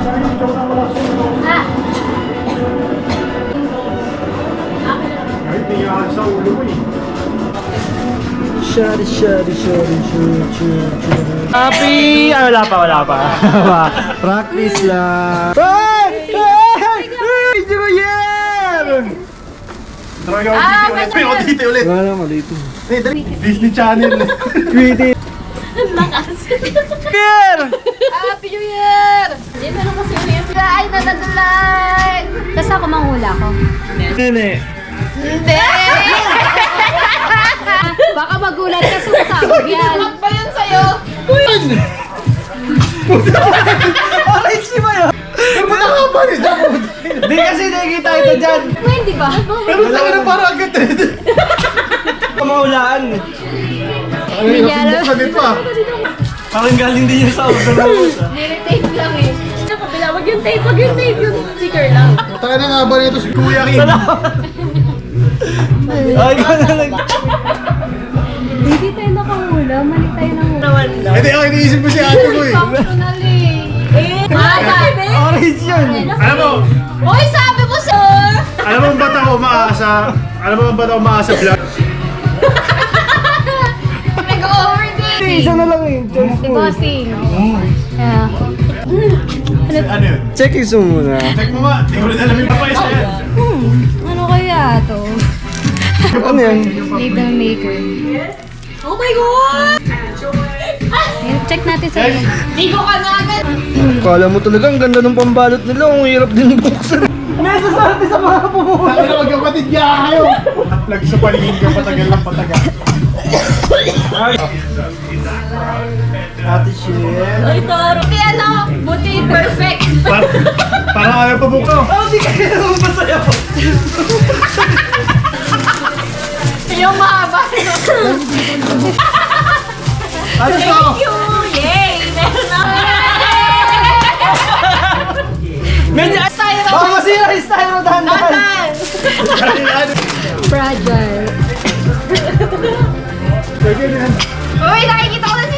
Ah. Happy! Ah, wala pa. Practice lang. Video ko yan! Dito ulit. Wala naman dito. Disney Channel. Tweety! Lakas. Year! Happy New Year! Hindi mo naman kasi yung ay natagulay! Tapos ako manghula ko. Nene. Hindi! Baka magulat ka sumasabog yan. Ba yun sa'yo? Orange di ba yun? Di kasi nakikita ito dyan. Hindi ba? Pero tayo na parang agad eh. Kamaulaan. Ay, nakibuk ka dito ah. Parang galing din yun sa overload. Nire-tape lang eh. Kapila, wag yung tape, yung sticker lang. Tayo na nga ba nito si Kuya Kim? Ay, ikaw na lang. Hindi tayo nakahula, mali tayo nahula. Hindi, ako iniisip ko si ate ko eh. Functional eh. Mama! Orange yun. Alam mo, Uy, sabi mo sir! alam mo ba't ako umaasa? Alam mo ba't ako umaasa vlog? Nag-overdate! Isa na lang eh. Choice Si mo. Bossing. Yeah. Ano yun? Check yung zoom muna. Check mo nga, di ko rin alam yung papaisa yan. Ano kaya to? Ano yan? Label maker. Oh my God! Check natin sa iyo. Ligo ka na agad! Kala mo talaga ang ganda ng pambalot nila. Ang hirap din buksan. Mesa sa atin sa mga pumuha. Tayo na magkapatid niya kayo. Lagi sa paligid ka, patagal lang patagal. Ate Shell. Ay, taro. Buti ano? Buti perfect. Parang ayaw pa buko. Oh, di kaya naman masaya po. Yung mahaba. Ano to? Thank you! Yay! Meron na! Medyo Style na! baka masira yung style mo dahan-dahan. Fragile. Pwede na yan. Uy, nakikita ko na si